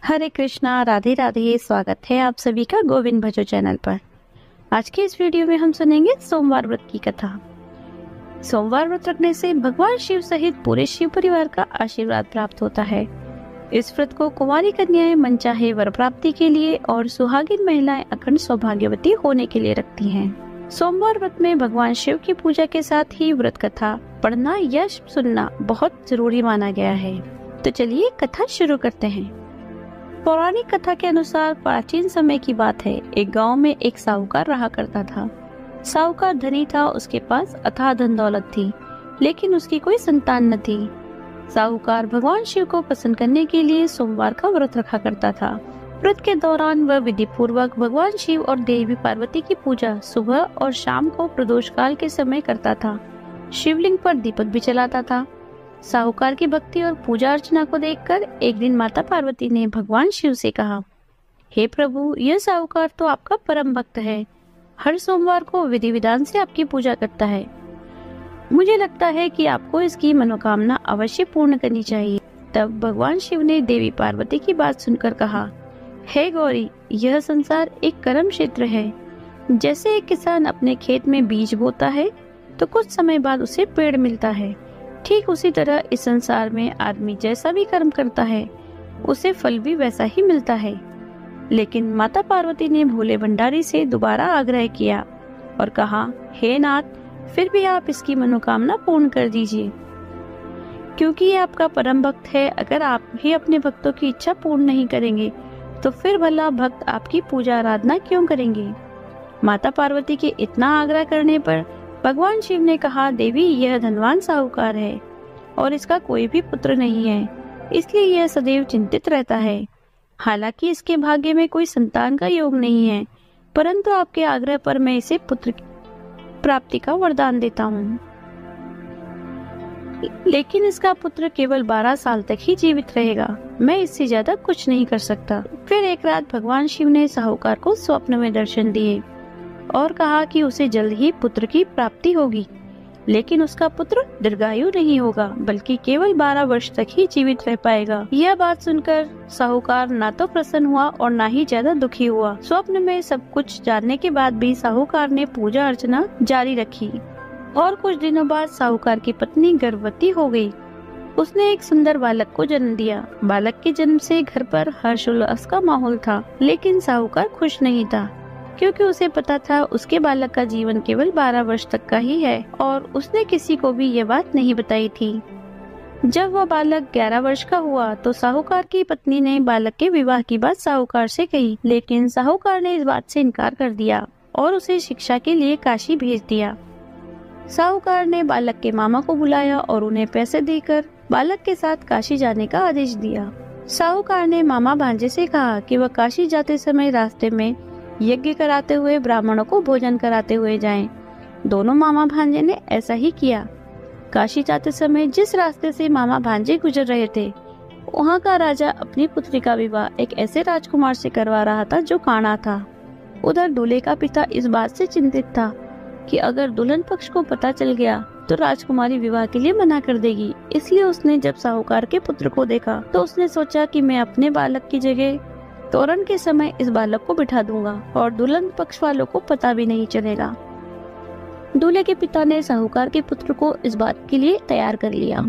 हरे कृष्णा, राधे राधे। स्वागत है आप सभी का गोविंद भजो चैनल पर। आज के इस वीडियो में हम सुनेंगे सोमवार व्रत की कथा। सोमवार व्रत रखने से भगवान शिव सहित पूरे शिव परिवार का आशीर्वाद प्राप्त होता है। इस व्रत को कुंवारी कन्याएं मनचाहे वर प्राप्ति के लिए और सुहागिन महिलाएं अखंड सौभाग्यवती होने के लिए रखती हैं। सोमवार व्रत में भगवान शिव की पूजा के साथ ही व्रत कथा पढ़ना या सुनना बहुत जरूरी माना गया है। तो चलिए कथा शुरू करते हैं। पौराणिक कथा के अनुसार प्राचीन समय की बात है। एक गांव में एक साहूकार रहा करता था। साहूकार धनी था, उसके पास अथाह धन दौलत थी, लेकिन उसकी कोई संतान न थी। साहूकार भगवान शिव को प्रसन्न करने के लिए सोमवार का व्रत रखा करता था। व्रत के दौरान वह विधि पूर्वक भगवान शिव और देवी पार्वती की पूजा सुबह और शाम को प्रदोष काल के समय करता था। शिवलिंग पर दीपक भी जलाता था। साहूकार की भक्ति और पूजा अर्चना को देखकर एक दिन माता पार्वती ने भगवान शिव से कहा, हे प्रभु, यह साहूकार तो आपका परम भक्त है। हर सोमवार को विधि विधान से आपकी पूजा करता है। मुझे लगता है कि आपको इसकी मनोकामना अवश्य पूर्ण करनी चाहिए। तब भगवान शिव ने देवी पार्वती की बात सुनकर कहा, हे गौरी, यह संसार एक कर्म क्षेत्र है। जैसे एक किसान अपने खेत में बीज बोता है तो कुछ समय बाद उसे पेड़ मिलता है, ठीक उसी तरह इस संसार में आदमी जैसा भी कर्म करता है उसे फल भी वैसा ही मिलता है। लेकिन माता पार्वती ने भोले भंडारी से दोबारा आग्रह किया और कहा, हे नाथ, फिर भी आप इसकी मनोकामना पूर्ण कर दीजिए, क्योंकि ये आपका परम भक्त है। अगर आप भी अपने भक्तों की इच्छा पूर्ण नहीं करेंगे तो फिर भला भक्त आपकी पूजा आराधना क्यों करेंगे। माता पार्वती के इतना आग्रह करने पर भगवान शिव ने कहा, देवी, यह धनवान साहूकार है और इसका कोई भी पुत्र नहीं है, इसलिए यह सदैव चिंतित रहता है। हालांकि इसके भाग्य में कोई संतान का योग नहीं है, परंतु आपके आग्रह पर मैं इसे पुत्र प्राप्ति का वरदान देता हूँ। लेकिन इसका पुत्र केवल 12 साल तक ही जीवित रहेगा। मैं इससे ज्यादा कुछ नहीं कर सकता। फिर एक रात भगवान शिव ने साहूकार को स्वप्न में दर्शन दिए और कहा कि उसे जल्द ही पुत्र की प्राप्ति होगी, लेकिन उसका पुत्र दीर्घायु नहीं होगा, बल्कि केवल 12 वर्ष तक ही जीवित रह पाएगा। यह बात सुनकर साहूकार ना तो प्रसन्न हुआ और ना ही ज्यादा दुखी हुआ। स्वप्न में सब कुछ जानने के बाद भी साहूकार ने पूजा अर्चना जारी रखी और कुछ दिनों बाद साहूकार की पत्नी गर्भवती हो गई। उसने एक सुंदर बालक को जन्म दिया। बालक के जन्म से घर पर हर्षोल्लास का माहौल था, लेकिन साहूकार खुश नहीं था, क्योंकि उसे पता था उसके बालक का जीवन केवल 12 वर्ष तक का ही है और उसने किसी को भी ये बात नहीं बताई थी। जब वह बालक 11 वर्ष का हुआ तो साहूकार की पत्नी ने बालक के विवाह की बात साहूकार से कही, लेकिन साहूकार ने इस बात से इनकार कर दिया और उसे शिक्षा के लिए काशी भेज दिया। साहूकार ने बालक के मामा को बुलाया और उन्हें पैसे देकर बालक के साथ काशी जाने का आदेश दिया। साहूकार ने मामा भांजे से कहा कि वह काशी जाते समय रास्ते में यज्ञ कराते हुए ब्राह्मणों को भोजन कराते हुए जाएं। दोनों मामा भांजे ने ऐसा ही किया। काशी जाते समय जिस रास्ते से मामा भांजे गुजर रहे थे, वहाँ का राजा अपनी पुत्री का विवाह एक ऐसे राजकुमार से करवा रहा था जो काना था। उधर दूल्हे का पिता इस बात से चिंतित था कि अगर दुल्हन पक्ष को पता चल गया तो राजकुमारी विवाह के लिए मना कर देगी। इसलिए उसने जब साहूकार के पुत्र को देखा तो उसने सोचा कि मैं अपने बालक की जगह तोरण के समय इस बालक को बिठा दूंगा और दुल्हन पक्ष वालों को पता भी नहीं चलेगा। दूल्हे के पिता ने साहूकार के पुत्र को इस बात के लिए तैयार कर लिया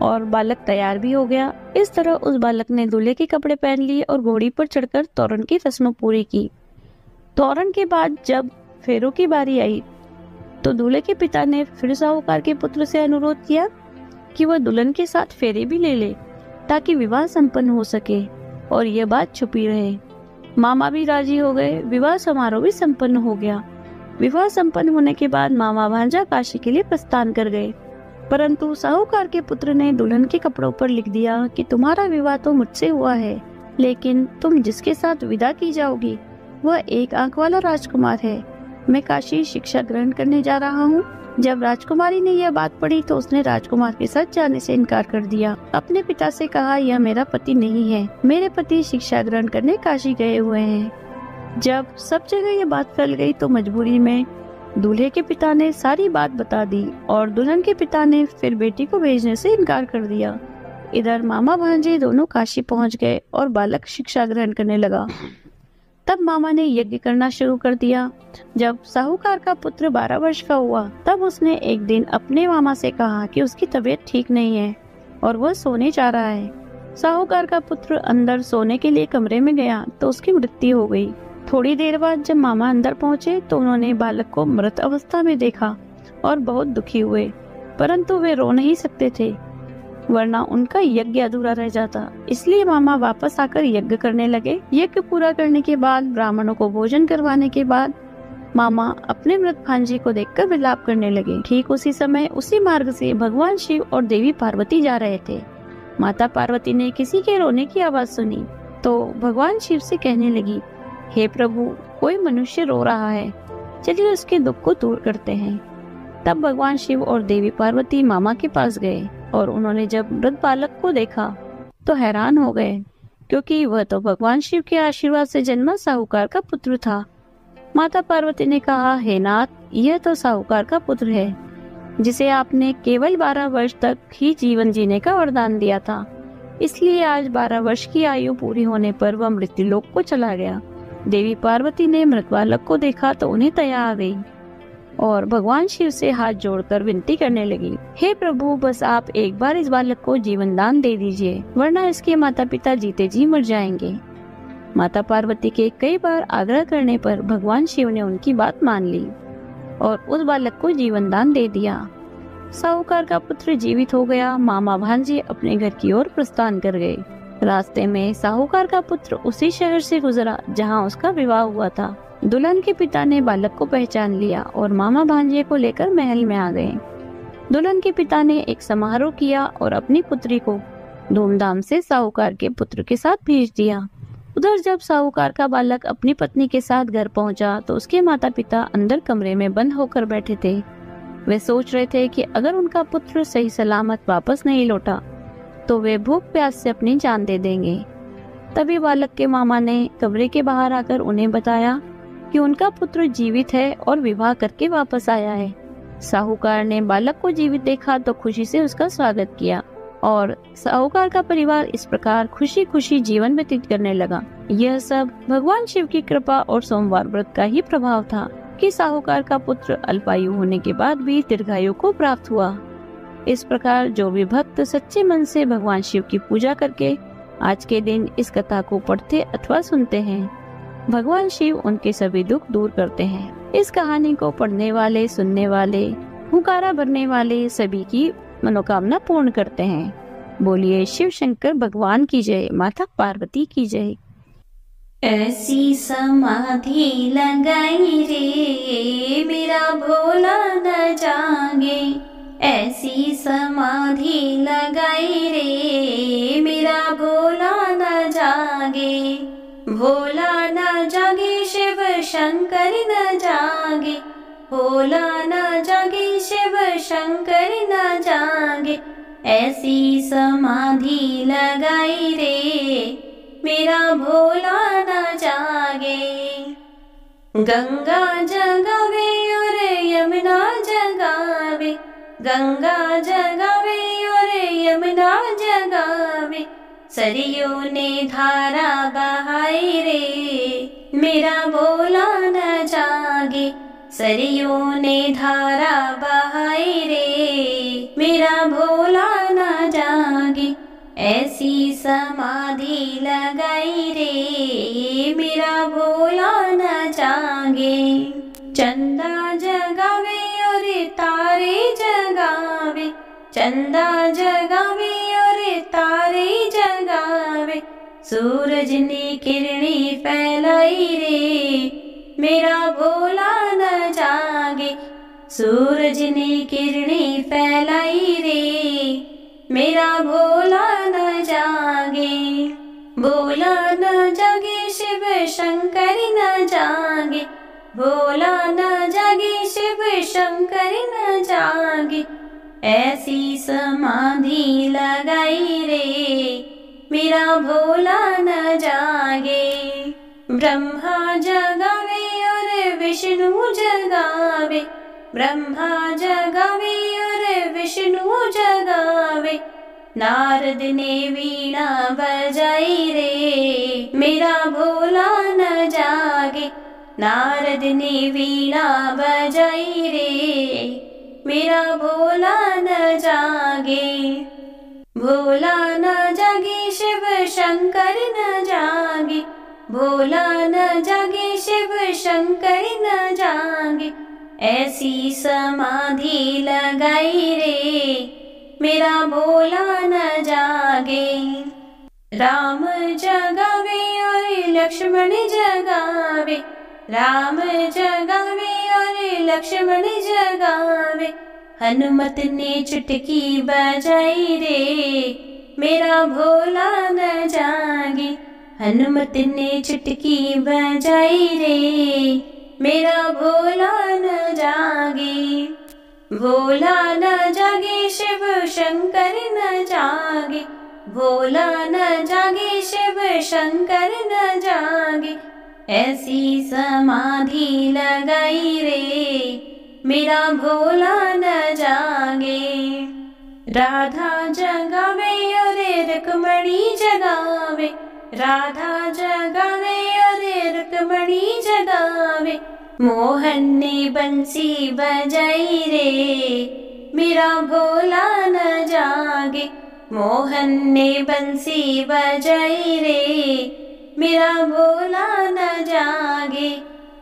और बालक तैयार भी हो गया। इस तरह उस बालक ने दूल्हे के कपड़े पहन लिए और घोड़ी पर चढ़कर तोरण की रस्म पूरी की। तोरण के बाद जब फेरों की बारी आई तो दूल्हे के पिता ने फिर साहूकार के पुत्र से अनुरोध किया कि वह दुल्हन के साथ फेरे भी ले ले ताकि विवाह संपन्न हो सके और यह बात छुपी रहे। मामा भी राजी हो गए। विवाह समारोह भी संपन्न हो गया। विवाह संपन्न होने के बाद मामा भांजा काशी के लिए प्रस्थान कर गए, परंतु साहूकार के पुत्र ने दुल्हन के कपड़ों पर लिख दिया कि तुम्हारा विवाह तो मुझसे हुआ है, लेकिन तुम जिसके साथ विदा की जाओगी वह एक आंख वाला राजकुमार है। मैं काशी शिक्षा ग्रहण करने जा रहा हूँ। जब राजकुमारी ने यह बात पढ़ी तो उसने राजकुमार के साथ जाने से इनकार कर दिया। अपने पिता से कहा, यह मेरा पति नहीं है, मेरे पति शिक्षा ग्रहण करने काशी गए हुए हैं। जब सब जगह ये बात फैल गई तो मजबूरी में दूल्हे के पिता ने सारी बात बता दी और दुल्हन के पिता ने फिर बेटी को भेजने से इनकार कर दिया। इधर मामा भांजे दोनों काशी पहुंच गए और बालक शिक्षा ग्रहण करने लगा। तब मामा ने यज्ञ करना शुरू कर दिया। जब साहूकार का पुत्र 12 वर्ष का हुआ तब उसने एक दिन अपने मामा से कहा कि उसकी तबीयत ठीक नहीं है और वह सोने जा रहा है। साहूकार का पुत्र अंदर सोने के लिए कमरे में गया तो उसकी मृत्यु हो गई। थोड़ी देर बाद जब मामा अंदर पहुंचे तो उन्होंने बालक को मृत अवस्था में देखा और बहुत दुखी हुए, परंतु वे रो नहीं सकते थे वरना उनका यज्ञ अधूरा रह जाता। इसलिए मामा वापस आकर यज्ञ करने लगे। यज्ञ पूरा करने के बाद, ब्राह्मणों को भोजन करवाने के बाद मामा अपने मृत भांजे को देखकर विलाप करने लगे। ठीक उसी समय उसी मार्ग से भगवान शिव और देवी पार्वती जा रहे थे। माता पार्वती ने किसी के रोने की आवाज सुनी तो भगवान शिव से कहने लगी, हे प्रभु, कोई मनुष्य रो रहा है, चलिए उसके दुख को दूर करते हैं। तब भगवान शिव और देवी पार्वती मामा के पास गए और उन्होंने जब मृत बालक को देखा तो हैरान हो गए, क्योंकि वह तो भगवान शिव के आशीर्वाद से जन्मा साहूकार का पुत्र था। माता पार्वती ने कहा, हे नाथ, यह तो साहूकार का पुत्र है जिसे आपने केवल 12 वर्ष तक ही जीवन जीने का वरदान दिया था। इसलिए आज 12 वर्ष की आयु पूरी होने पर वह मृत्युलोक को चला गया। देवी पार्वती ने मृत बालक को देखा तो उन्हें दया आ गई और भगवान शिव से हाथ जोड़कर विनती करने लगी, हे प्रभु, बस आप एक बार इस बालक को जीवन दान दे दीजिए, वरना इसके माता पिता जीते जी मर जाएंगे। माता पार्वती के कई बार आग्रह करने पर भगवान शिव ने उनकी बात मान ली और उस बालक को जीवन दान दे दिया। साहूकार का पुत्र जीवित हो गया। मामा भांजे अपने घर की ओर प्रस्थान कर गए। रास्ते में साहूकार का पुत्र उसी शहर से गुजरा जहाँ उसका विवाह हुआ था। दुल्हन के पिता ने बालक को पहचान लिया और मामा भांजे को लेकर महल में आ गए। दुल्हन के पिता ने एक समारोह किया और अपनी पुत्री को धूमधाम से साहूकार के पुत्र के साथ भेज दिया। उधर जब साहूकार का बालक अपनी पत्नी के साथ घर पहुंचा तो उसके माता पिता अंदर कमरे में बंद होकर बैठे थे। वे सोच रहे थे कि अगर उनका पुत्र सही सलामत वापस नहीं लौटा तो वे भूख प्यास से अपनी जान दे देंगे। तभी बालक के मामा ने कमरे के बाहर आकर उन्हें बताया कि उनका पुत्र जीवित है और विवाह करके वापस आया है। साहूकार ने बालक को जीवित देखा तो खुशी से उसका स्वागत किया और साहूकार का परिवार इस प्रकार खुशी खुशी जीवन व्यतीत करने लगा। यह सब भगवान शिव की कृपा और सोमवार व्रत का ही प्रभाव था कि साहूकार का पुत्र अल्पायु होने के बाद भी दीर्घायु को प्राप्त हुआ। इस प्रकार जो भी भक्त सच्चे मन से भगवान शिव की पूजा करके आज के दिन इस कथा को पढ़ते अथवा सुनते हैं, भगवान शिव उनके सभी दुख दूर करते हैं। इस कहानी को पढ़ने वाले, सुनने वाले, हुंकारा भरने वाले सभी की मनोकामना पूर्ण करते हैं। बोलिए शिव शंकर भगवान की जय, माता पार्वती की जय। ऐसी समाधि लगाई रे मेरा भोला न जागे, ऐसी समाधि लगाई रे मेरा भोला न जागे, भोला न जागे शिव शंकर न जागे, भोला न जागे शिव शंकर न जागे, ऐसी समाधि लगाई रे मेरा भोला न जागे। गंगा जगावे और यमुना जगावे, गंगा जगावे और यमुना जगावे, सरयू ने धारा बहाई रे मेरा भोला न जागे, सरयू ने धारा बहाई रे मेरा भोला न जागे, ऐसी समाधि लगाई रे मेरा भोला न जागे। चंदा जगावे और तारे जगावे, चंदा जगावे और तारे जगावे, सूरज ने किरणें फैलाई रे मेरा भोला न जागे, सूरज ने किरणें फैलाई रे मेरा भोला न जागे। भोला न जागे शिव शंकर न जागे, भोला न जागे शिव शंकर न जागे, ऐसी समाधि लगाई रे मेरा भोला न जागे। ब्रह्मा जगावे और विष्णु जगावे, ब्रह्मा जगावे और विष्णु जगावे, नारद ने वीणा बजाई रे, मेरा भोला न जागे। नारद ने वीणा बजाई रे, मेरा भोला न जागे। भोला न जागे शिव शंकर न जागे, भोला न जागे शिव शंकर न जागे। ऐसी समाधि लगाई रे, मेरा भोला न जागे। राम जगावे और लक्ष्मण जगावे, राम जगावे और लक्ष्मण जगावे। हनुमत ने चुटकी बजाई रे, मेरा भोला न जागे। हनुमत ने चुटकी बजाई रे, मेरा भोला न जागे। भोला न जागे शिव शंकर न जागे, भोला न जागे शिव शंकर न जागे। ऐसी समाधि लगाई रे, मेरा भोला न जागे। राधा जगावे और रुक्मणी जगावे, राधा जगावे और रुक्मणी जगावे। मोहन ने बंसी बजाई रे, मेरा भोला न जागे। मोहन ने बंसी बजाई रे, मेरा भोला न जागे।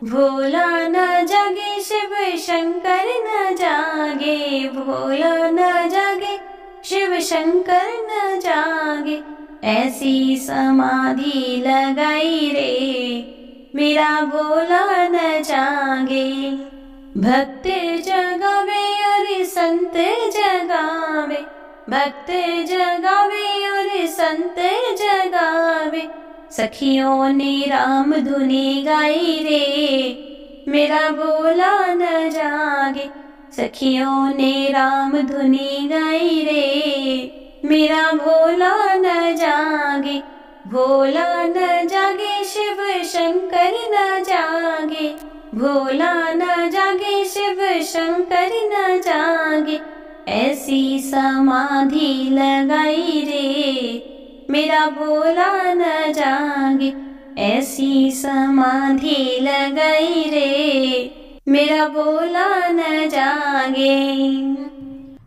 भोला न जागे शिव शंकर न जागे, भोला न जागे शिव शंकर न जागे। ऐसी समाधि लगाई रे, मेरा भोला न जागे। भक्त जगावे और संत जगावे, भक्त जगावे और संत जगावे। सखियों ने राम धुनी गाई रे, मेरा भोला न जागे। सखियों ने राम धुनी गाई रे, मेरा भोला न जागे। भोला न जागे शिव शंकर न जागे, भोला न जागे शिव शंकर न जागे। ऐसी समाधि लगाई रे, मेरा भोला न जागे। ऐसी समाधि लगाई रे, मेरा भोला न जागे।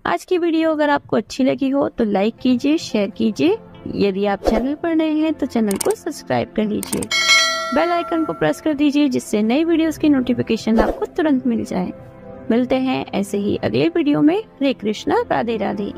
आज की वीडियो अगर आपको अच्छी लगी हो तो लाइक कीजिए, शेयर कीजिए। यदि आप चैनल पर नए हैं तो चैनल को सब्सक्राइब कर लीजिए। बेल आइकन को प्रेस कर दीजिए जिससे नई वीडियोस की नोटिफिकेशन आपको तुरंत मिल जाए। मिलते हैं ऐसे ही अगले वीडियो में। हरे कृष्णा, राधे राधे।